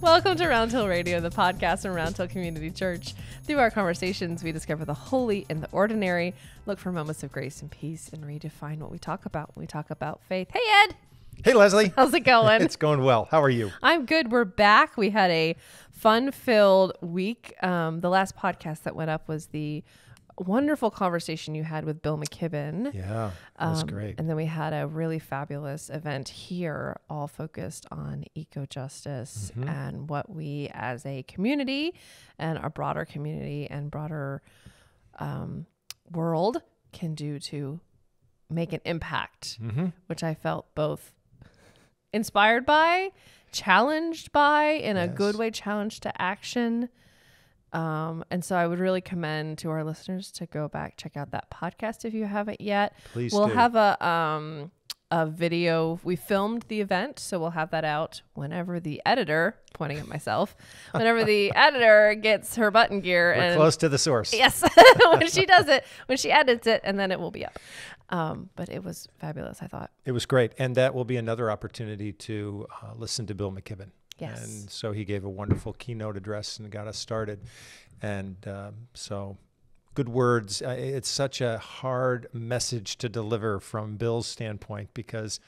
Welcome to Round Hill Radio, the podcast from Round Hill Community Church. Through our conversations, we discover the holy and the ordinary, look for moments of grace and peace, and redefine what we talk about when we talk about faith. Hey, Ed. Hey, Leslie. How's it going? It's going well. How are you? I'm good. We're back. We had a fun-filled week. The last podcast that went up was the wonderful conversation you had with Bill McKibben. Yeah, that was great. And then we had a really fabulous event here, all focused on eco-justice and what we as a community and our broader community and broader world can do to make an impact, which I felt both inspired by, challenged by, in a good way, challenged to action. And so I would really commend to our listeners to go back, check out that podcast if you haven't yet. Please We'll do. have a video. We filmed the event, so we'll have that out whenever the editor, pointing at myself, whenever the editor gets her button gear. We're close to the source. Yes, when she does it, when she edits it, and then it will be up. But it was fabulous, I thought. It was great. And that will be another opportunity to listen to Bill McKibben. Yes. And so he gave a wonderful keynote address and got us started. And so good words. It's such a hard message to deliver from Bill's standpoint because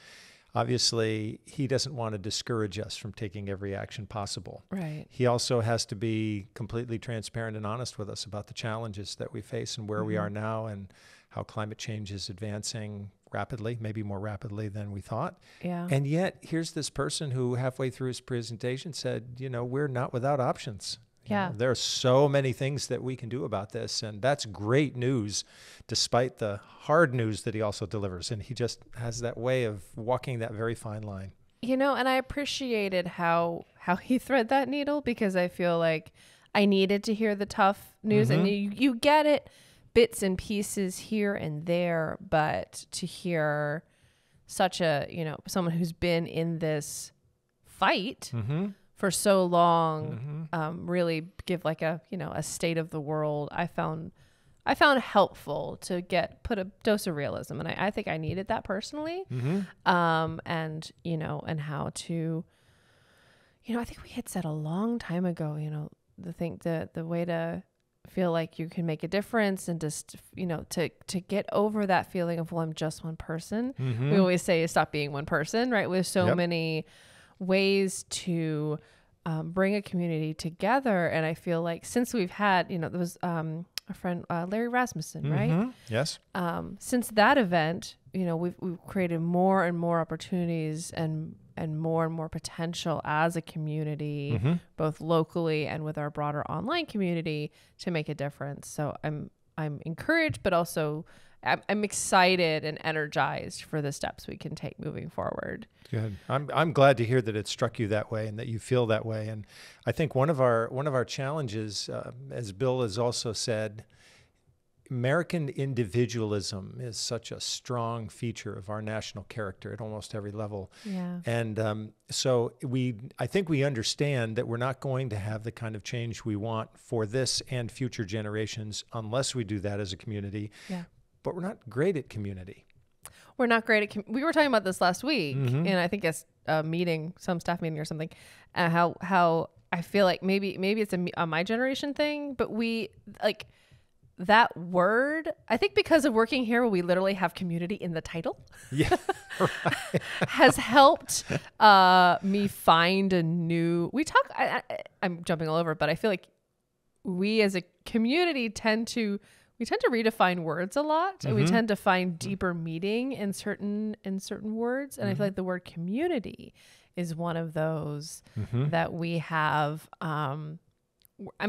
obviously he doesn't want to discourage us from taking every action possible. Right. He also has to be completely transparent and honest with us about the challenges that we face and where we are now and how climate change is advancing rapidly, maybe more rapidly than we thought. Yeah. And yet here's this person who halfway through his presentation said, you know, we're not without options. You know, there are so many things that we can do about this. And that's great news, despite the hard news that he also delivers. And he just has that way of walking that very fine line. You know, and I appreciated how he thread that needle because I feel like I needed to hear the tough news and you get it bits and pieces here and there, but to hear such a, you know, someone who's been in this fight for so long, really give like a, you know, a state of the world. I found helpful to put a dose of realism. And I think I needed that personally. And, you know, and how to, you know, I think we had said a long time ago, you know, the way to feel like you can make a difference and just, you know, to get over that feeling of, well, I'm just one person. We always say stop being one person, right? With so many ways to bring a community together. And I feel like since we've had, you know, there was a friend, Larry Rasmussen, right? Yes. Since that event, you know, we've created more and more opportunities and more potential as a community, both locally and with our broader online community to make a difference. So I'm encouraged, but also I'm excited and energized for the steps we can take moving forward. Good. I'm glad to hear that it struck you that way and that you feel that way. And I think one of our challenges, as Bill has also said, American individualism is such a strong feature of our national character at almost every level. Yeah. And so I think we understand that we're not going to have the kind of change we want for this and future generations unless we do that as a community. Yeah. But we're not great at community. We're not great at we were talking about this last week, and I think it's a meeting, some staff meeting or something, how I feel like maybe it's a my generation thing, but we like that word, I think because of working here, we literally have community in the title. Yeah, right. Has helped me find a new. I'm jumping all over, but I feel like we as a community tend to redefine words a lot, and we tend to find deeper meaning in certain words. And I feel like the word community is one of those that we have. I'm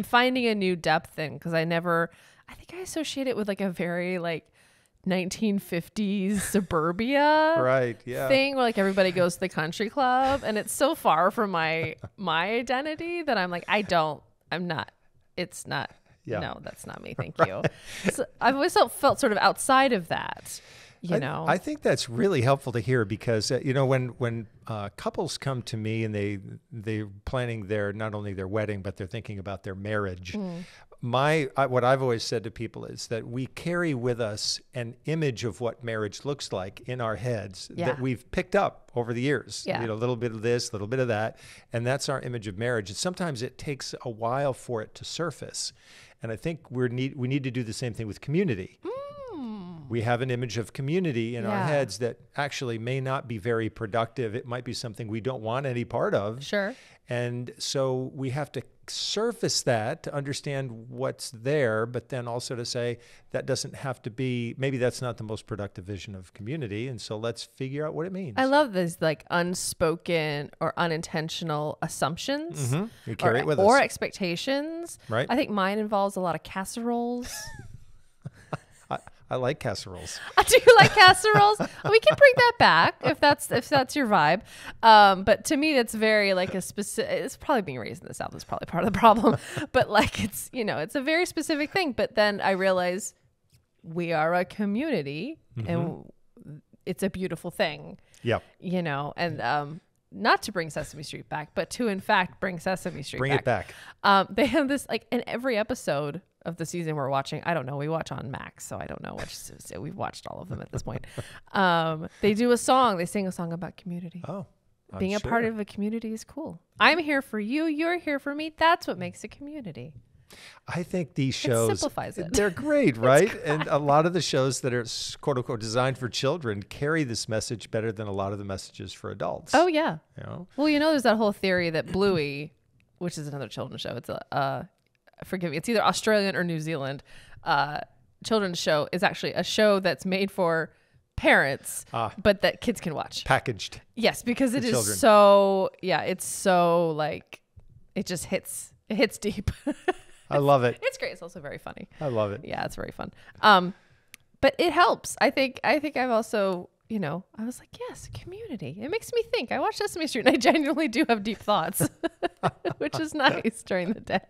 finding a new depth in because I think I associate it with like a very like 1950s suburbia thing where like everybody goes to the country club, and it's so far from my identity that I'm like, it's not. Yeah. No, that's not me. Thank you. So I've always felt sort of outside of that, you know. I think that's really helpful to hear because, you know, when couples come to me and they're planning not only their wedding, but they're thinking about their marriage, what I've always said to people is that we carry with us an image of what marriage looks like in our heads that we've picked up over the years. Yeah. You know, a little bit of this, a little bit of that, and that's our image of marriage. And sometimes it takes a while for it to surface. And I think we need to do the same thing with community. We have an image of community in our heads that actually may not be very productive. It might be something we don't want any part of. Sure. And so we have to surface that to understand what's there, but then also to say that doesn't have to be, maybe that's not the most productive vision of community. And so let's figure out what it means. I love this like unspoken or unintentional assumptions We carry it with us. Or expectations. Right. I think mine involves a lot of casseroles. I like casseroles. Do you like casseroles? We can bring that back if that's your vibe. But to me, that's very like a specific. It's probably being raised in the South is probably part of the problem. But like it's it's a very specific thing. But then I realize we are a community, and it's a beautiful thing. Yeah. And not to bring Sesame Street back, but to in fact bring Sesame Street Bring back. it back. They have this like in every episode of the season we're watching. I don't know. We watch on Max, so I don't know which. We've watched all of them at this point. They do a song. They sing a song about community. Oh, being a part of a community is cool. I'm here for you. You're here for me. That's what makes a community. I think these shows, it simplifies it. They're great, right? And a lot of the shows that are quote unquote designed for children carry this message better than a lot of the messages for adults. Oh yeah. Well, there's that whole theory that Bluey, which is another children's show. It's forgive me, it's either Australian or New Zealand children's show, is actually a show that's made for parents, but that kids can watch. Packaged. Yes, because it is children. it's so like, it just hits deep. I love it. It's great. It's also very funny. I love it. Yeah, it's very fun. But it helps. I think I've also, I was like, yes, community. It makes me think. I watch Sesame Street and I genuinely do have deep thoughts, which is nice during the day.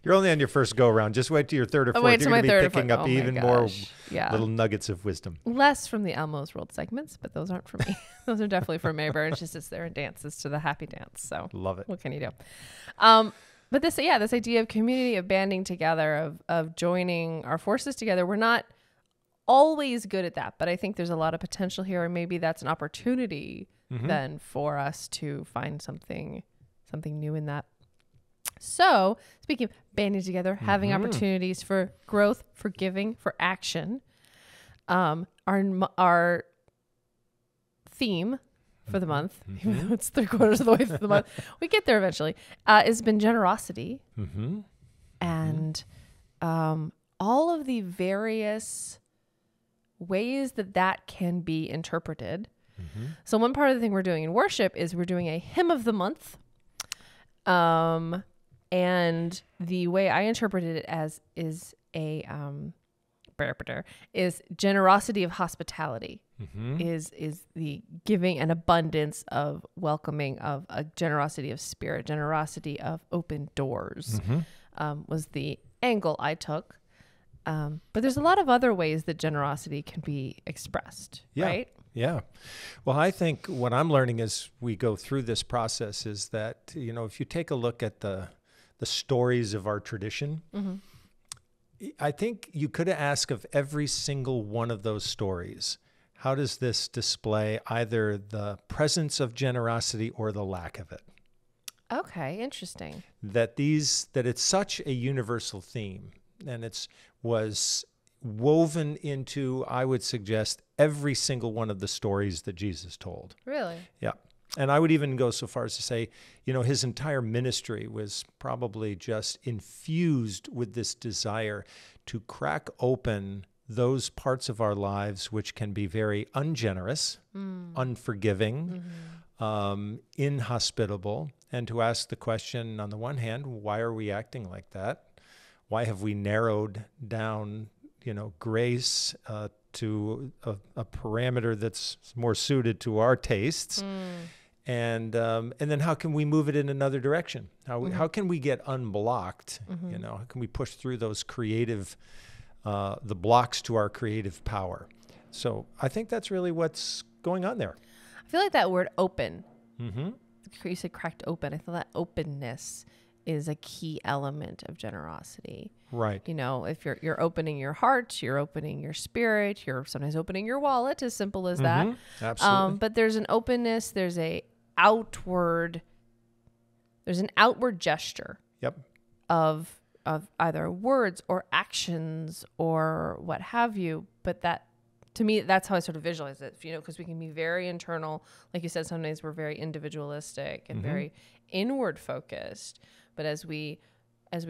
You're only on your first go around. Just wait till your third or fourth. You're going to be picking up even more little nuggets of wisdom. Less from the Elmo's World segments, but those aren't for me. Those are definitely for Mary Byrne. She sits there and dances to the happy dance. So love it. What can you do? But this idea of community, of banding together, of joining our forces together, we're not always good at that, but I think there's a lot of potential here, and maybe that's an opportunity then for us to find something new in that. So speaking of banding together, having opportunities for growth, for giving, for action, our theme for the month, even though it's 3/4 of the way through the month, we get there eventually, has been generosity and all of the various ways that can be interpreted. So one part of the thing we're doing in worship is we're doing a hymn of the month. And the way I interpreted it as is generosity of hospitality, is the giving and abundance of welcoming, of a generosity of spirit, generosity of open doors, was the angle I took. But there's a lot of other ways that generosity can be expressed, right? Yeah. Well, I think what I'm learning as we go through this process is that, if you take a look at the stories of our tradition, I think you could ask of every single one of those stories, how does this display either the presence of generosity or the lack of it? Okay, interesting. That it's such a universal theme, and was woven into, I would suggest, every single one of the stories that Jesus told. Really? Yeah. And I would even go so far as to say, his entire ministry was probably just infused with this desire to crack open those parts of our lives which can be very ungenerous, unforgiving, inhospitable, and to ask the question, on the one hand, why are we acting like that? Why have we narrowed down, grace to a parameter that's more suited to our tastes? And then how can we move it in another direction? How can we get unblocked? How can we push through those creative, the blocks to our creative power? So I think that's really what's going on there. I feel like that word open, you said cracked open. I feel that openness is a key element of generosity. Right. You know, if you're opening your heart, you're opening your spirit, you're sometimes opening your wallet, as simple as that. Absolutely. But there's an openness, there's an outward gesture Yep. of either words or actions or what have you. But that, to me, that's how I sort of visualize it, you know, because we can be very internal. Like you said, sometimes we're very individualistic and very inward focused. But as we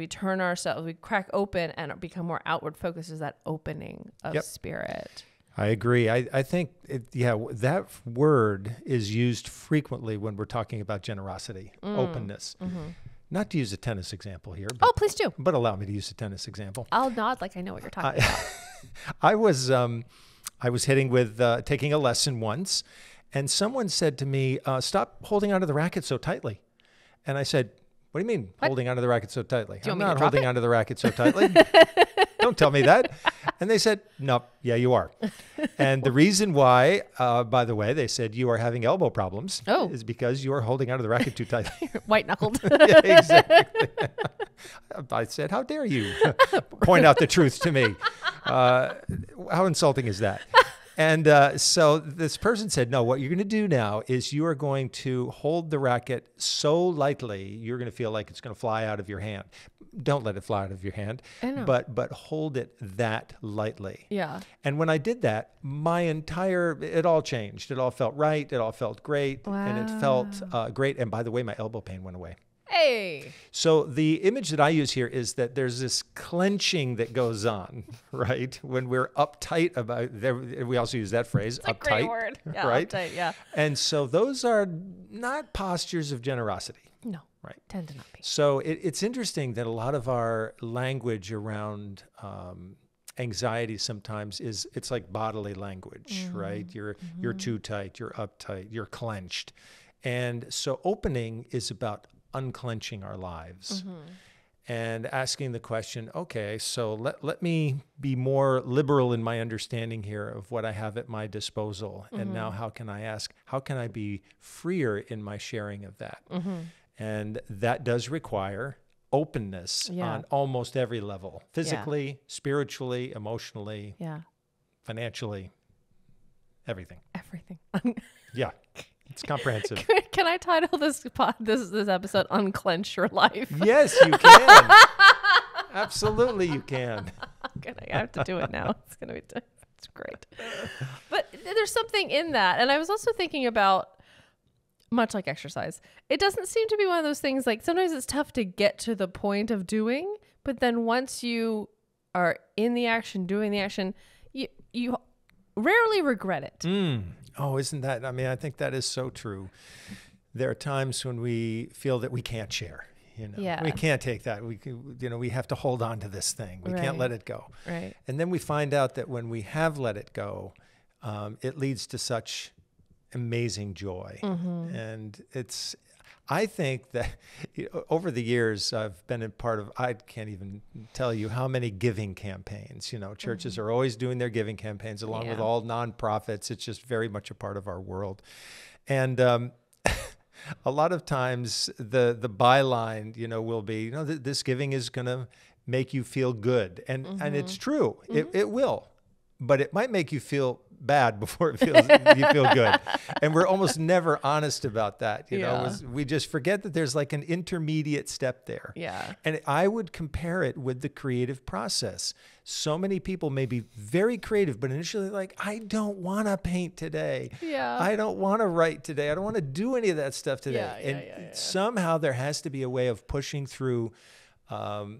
turn ourselves, we crack open and become more outward focused, is that opening of spirit. I agree. I think, that word is used frequently when we're talking about generosity, openness. Not to use a tennis example here. But, Please do. But allow me to use a tennis example. I'll nod like I know what you're talking about. I was hitting with taking a lesson once, and someone said to me, "Stop holding onto the racket so tightly." And I said, "What do you mean holding onto the racket so tightly? I'm not holding onto the racket so tightly. Don't tell me that." And they said, "No, yeah, you are." And the reason why, by the way, they said you are having elbow problems is because you are holding onto the racket too tightly. White knuckled. Yeah, exactly. I said, "How dare you point out the truth to me? How insulting is that?" And so this person said, "No, what you're going to do now is you are going to hold the racket so lightly, you're going to feel like it's going to fly out of your hand. Don't let it fly out of your hand, but hold it that lightly." Yeah. And when I did that, it all changed. It all felt right. It all felt great. Wow. And it felt great. And by the way, my elbow pain went away. Hey. So the image that I use here is that there's this clenching that goes on, right? When we're uptight about, we also use that phrase, It's a uptight. great word. Yeah, right? Uptight, yeah. And so those are not postures of generosity. No. Right. Tend to not be. So it's interesting that a lot of our language around anxiety sometimes it's like bodily language, right? You're too tight, you're uptight, you're clenched. And so opening is about unclenching our lives and asking the question, okay, so let me be more liberal in my understanding here of what I have at my disposal. And now how can I be freer in my sharing of that? And that does require openness on almost every level, physically, spiritually, emotionally, financially, everything. Everything. Yeah. It's comprehensive. Can I title this episode "Unclench Your Life"? Yes, you can. Absolutely, you can. I have to do it now. It's gonna be. It's great. But there's something in that, and I was also thinking about, much like exercise, it doesn't seem to be one of those things. Like sometimes it's tough to get to the point of doing, but then once you are in the action, doing the action, you rarely regret it. Oh, isn't that? I mean, I think that is so true. There are times when we feel that we can't share. We can't take that. We have to hold on to this thing. We can't let it go. Right. And then we find out that when we have let it go, it leads to such amazing joy. And I think that over the years, I've been a part of, I can't even tell you how many giving campaigns. Churches are always doing their giving campaigns along with all nonprofits. It's just very much a part of our world. And a lot of times the byline, will be, this giving is going to make you feel good. And it's true. It will. But it might make you feel bad before you feel good. And we're almost never honest about that. We just forget that there's like an intermediate step there. Yeah. And I would compare it with the creative process. So many people may be very creative, but initially like, I don't want to paint today. Yeah. I don't want to write today. I don't want to do any of that stuff today. And somehow there has to be a way of pushing through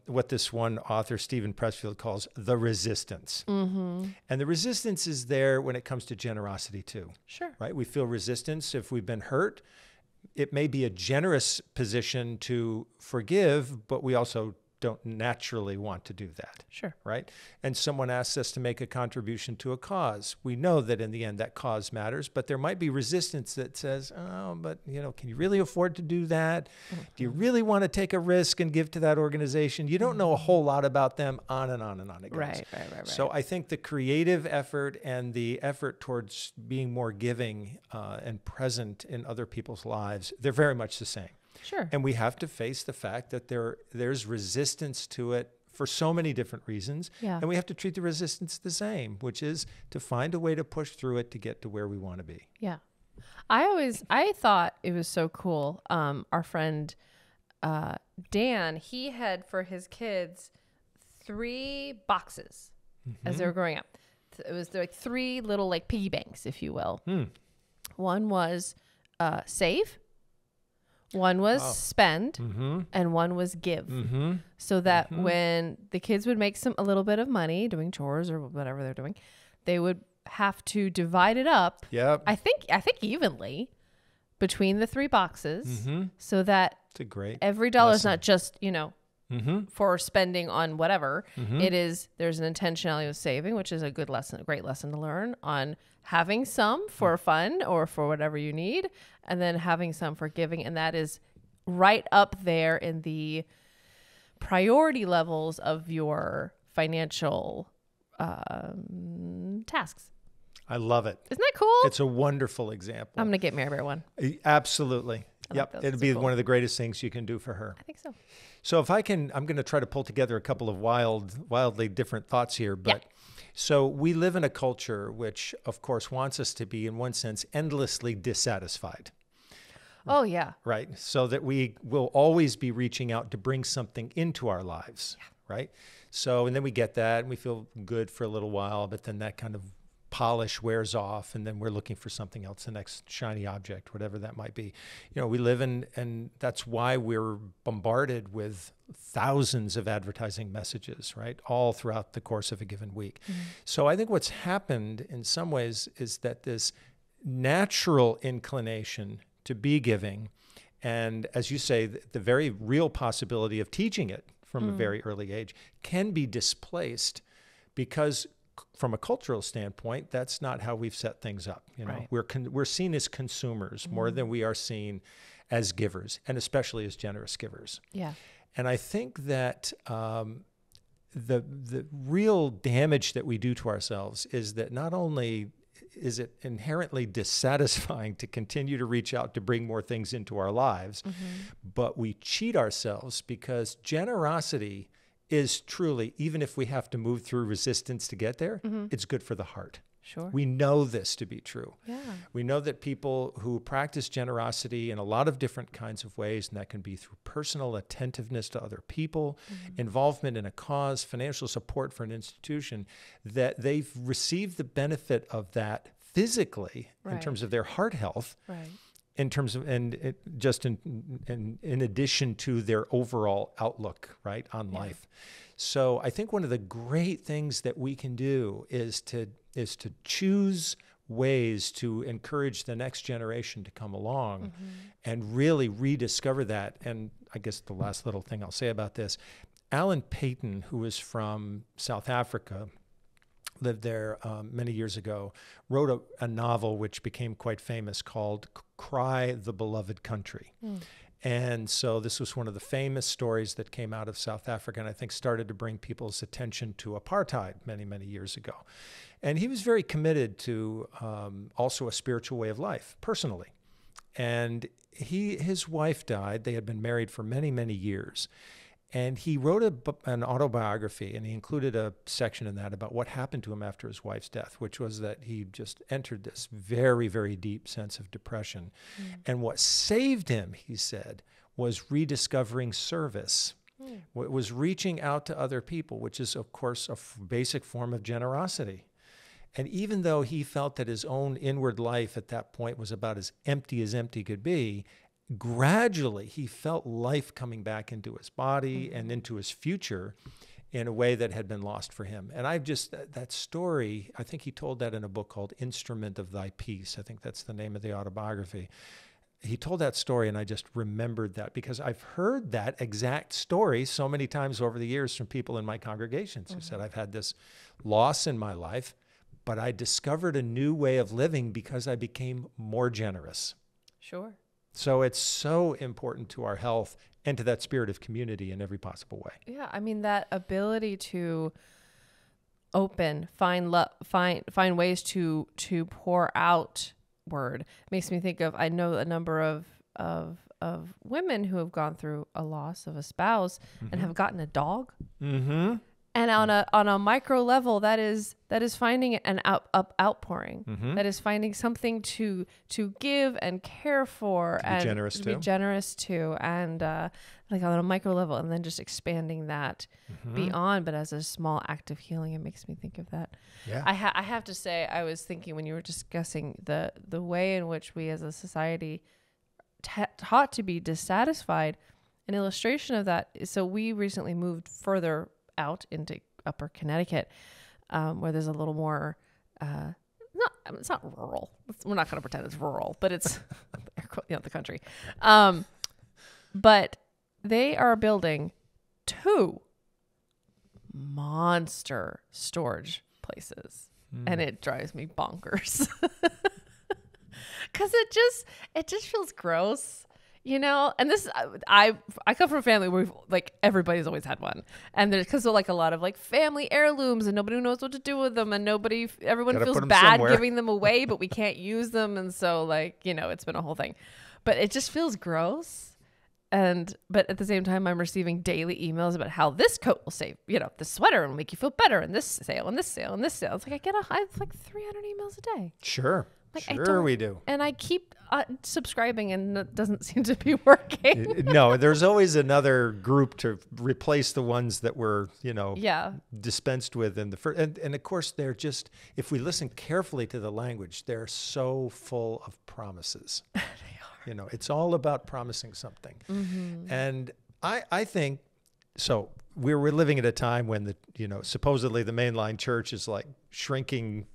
what this one author, Stephen Pressfield, calls the resistance. And the resistance is there when it comes to generosity too. Sure. Right? We feel resistance if we've been hurt. It may be a generous position to forgive, but we also don't naturally want to do that. Sure. Right? And someone asks us to make a contribution to a cause. We know that in the end that cause matters, but there might be resistance that says, oh, but can you really afford to do that? Do you really want to take a risk and give to that organization? You don't know a whole lot about them, on and on and on it goes. Right. So I think the creative effort and the effort towards being more giving and present in other people's lives, they're very much the same. Sure. And we have to face the fact that there's resistance to it for so many different reasons. Yeah. And we have to treat the resistance the same, which is to find a way to push through it to get to where we want to be. Yeah. I thought it was so cool. Our friend, Dan, he had for his kids 3 boxes as they were growing up. It was like 3 little like piggy banks, if you will. One was save, one was spend, and one was give. So that when the kids would make a little bit of money doing chores or whatever they're doing, they would have to divide it up. Yep. I think evenly between the 3 boxes, so that It's a great every dollar is lesson. not just, for spending on whatever. It is, there's an intentionality of saving, which is a great lesson to learn, on having some for fun or for whatever you need, and then having some for giving. And that is right up there in the priority levels of your financial tasks. I love it. Isn't that cool? It's a wonderful example. I'm going to get Mary Bear one. Absolutely. I like Yep. those. It'll Those be are cool. one of the greatest things you can do for her. I think so. So if I can, I'm going to try to pull together a couple of wildly different thoughts here. But so we live in a culture which, of course, wants us to be, in one sense, endlessly dissatisfied, Oh, yeah. right? So that we will always be reaching out to bring something into our lives, right? So, and then we get that and we feel good for a little while, but then that kind of polish wears off, and then we're looking for something else, the next shiny object, whatever that might be. We live in, and that's why we're bombarded with thousands of advertising messages, right? All throughout the course of a given week. So I think what's happened in some ways is that this natural inclination to be giving, and as you say, the very real possibility of teaching it from a very early age, can be displaced because from a cultural standpoint, that's not how we've set things up. Right. We're seen as consumers more than we are seen as givers, and especially as generous givers. Yeah. And I think that the real damage that we do to ourselves is that not only is it inherently dissatisfying to continue to reach out to bring more things into our lives, but we cheat ourselves, because generosity is truly, even if we have to move through resistance to get there, it's good for the heart. Sure. We know this to be true. Yeah. We know that people who practice generosity in a lot of different kinds of ways, and that can be through personal attentiveness to other people, involvement in a cause, financial support for an institution, that they've received the benefit of that physically in terms of their heart health, in terms of, and just in addition to their overall outlook, right, on life. So I think one of the great things that we can do is to choose ways to encourage the next generation to come along and really rediscover that. And I guess the last little thing I'll say about this, Alan Paton, who is from South Africa, lived there many years ago, wrote a novel which became quite famous called Cry the Beloved Country. And so this was one of the famous stories that came out of South Africa, and I think started to bring people's attention to apartheid many, many years ago. And he was very committed to also a spiritual way of life, personally. And his wife died. They had been married for many, many years. And he wrote an autobiography, and he included a section in that about what happened to him after his wife's death, which was that he just entered this very, very deep sense of depression. And what saved him, he said, was rediscovering service. It was reaching out to other people, which is, of course, a basic form of generosity. And even though he felt that his own inward life at that point was about as empty could be, gradually he felt life coming back into his body and into his future in a way that had been lost for him. And that story, I think he told that in a book called Instrument of Thy Peace. I think that's the name of the autobiography. He told that story, and I just remembered that because I've heard that exact story so many times over the years from people in my congregations who said, I've had this loss in my life, but I discovered a new way of living because I became more generous. Sure. So it's so important to our health and to that spirit of community in every possible way. Yeah, I mean, that ability to find ways to pour out word makes me think of, I know a number of of women who have gone through a loss of a spouse and have gotten a dog. Mm-hmm. And on a micro level, that is finding an outpouring. Mm-hmm. That is finding something to give and care for, and be generous to, and like on a micro level, and then just expanding that beyond. But as a small act of healing, it makes me think of that. Yeah. I have to say, I was thinking when you were discussing the way in which we as a society taught to be dissatisfied. An illustration of that is, so we recently moved further out into upper Connecticut, where there's a little more, it's not rural. We're not going to pretend it's rural, but it's the country. But they are building 2 monster storage places, and it drives me bonkers because it just feels gross. And this, I come from a family where everybody's always had one, and there's because of a lot of family heirlooms, and nobody knows what to do with them, and everyone feels bad giving them away, but we can't use them, and so it's been a whole thing, but it just feels gross. But at the same time, I'm receiving daily emails about how this coat will save, this sweater will make you feel better, and this sale, and this sale, and this sale. It's like I have 300 emails a day. Sure. Sure we do. And I keep subscribing, and it doesn't seem to be working. No, there's always another group to replace the ones that were, dispensed with in the first. And of course, they're just, if we listen carefully to the language, they're so full of promises. They are. It's all about promising something. Mm-hmm. And I think, so we're living at a time when supposedly the mainline church is shrinking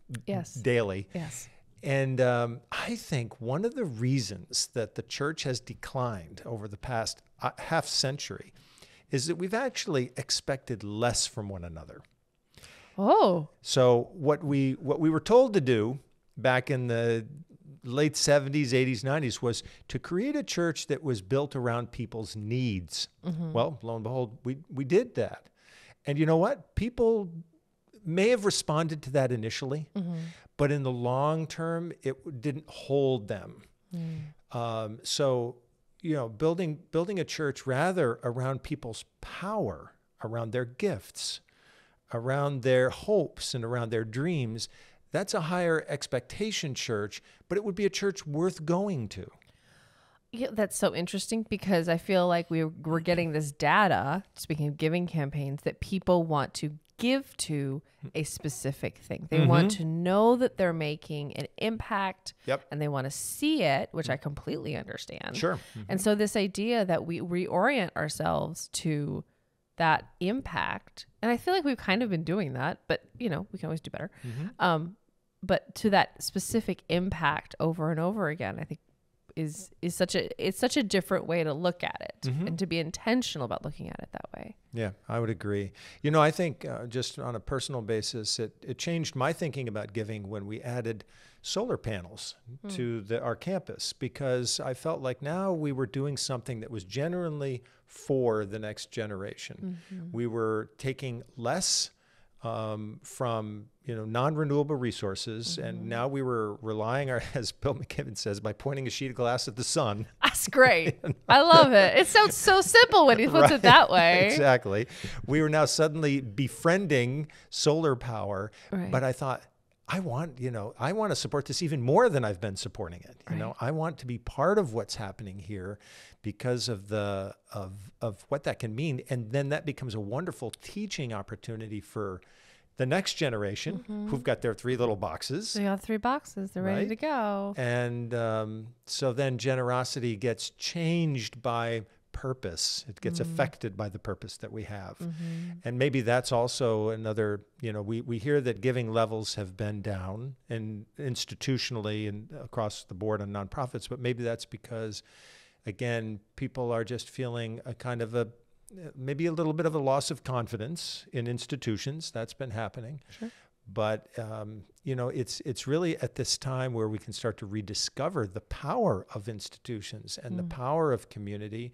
daily. Yes. And I think one of the reasons that the church has declined over the past half century is that we've actually expected less from one another. Oh. So what we were told to do back in the late 70s, 80s, 90s was to create a church that was built around people's needs. Mm-hmm. Well, lo and behold, we did that. And you know what? People may have responded to that initially, but in the long term, it didn't hold them. So, building a church rather around people's power, around their gifts, around their hopes, and around their dreams, that's a higher expectation church, but it would be a church worth going to. Yeah, that's so interesting because I feel like we're getting this data, speaking of giving campaigns, that people want to give to a specific thing. They want to know that they're making an impact, and they want to see it, which I completely understand. Sure. And so this idea that we reorient ourselves to that impact, and I feel like we've kind of been doing that, but we can always do better. But to that specific impact over and over again, I think is such a different way to look at it, and to be intentional about looking at it that way. Yeah, I would agree. I think just on a personal basis, it changed my thinking about giving when we added solar panels to our campus, because I felt like now we were doing something that was genuinely for the next generation. We were taking less from non-renewable resources, and now we were relying, as Bill McKibben says, by pointing a sheet of glass at the sun. That's great. I love it. It sounds so simple when he puts it that way. Exactly. We were now suddenly befriending solar power, but I thought, I want to support this even more than I've been supporting it. I want to be part of what's happening here because of of what that can mean, and then that becomes a wonderful teaching opportunity for the next generation who've got their 3 little boxes. They got 3 boxes. They're ready to go. And so then generosity gets changed by purpose. It gets affected by the purpose that we have. And maybe that's also another, we hear that giving levels have been down and institutionally and across the board on nonprofits, but maybe that's because, again, people are just feeling a kind of maybe a little bit of a loss of confidence in institutions. That's been happening. Sure. But, it's really at this time where we can start to rediscover the power of institutions and the power of community.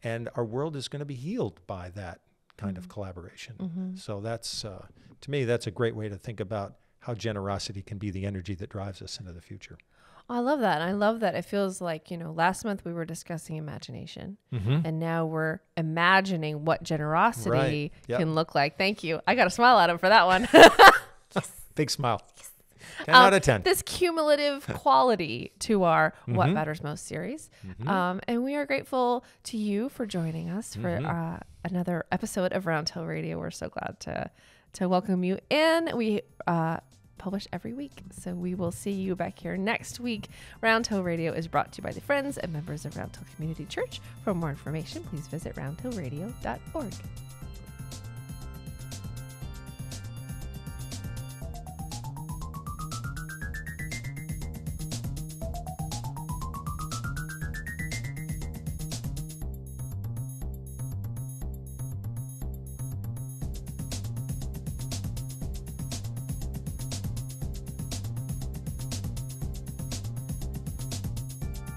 And our world is going to be healed by that kind of collaboration. So that's, to me, that's a great way to think about how generosity can be the energy that drives us into the future. I love that. And I love that it feels like, last month we were discussing imagination and now we're imagining what generosity can look like. Thank you. I got a smile at him for that one. Big smile. 10 out of 10. This cumulative quality to our What Matters Most series. And we are grateful to you for joining us for another episode of Roundtail Radio. We're so glad to welcome you in. We publish every week, so we will see you back here next week. Roundtail Radio is brought to you by the friends and members of Roundtail Community Church. For more information, please visit roundtailradio.org.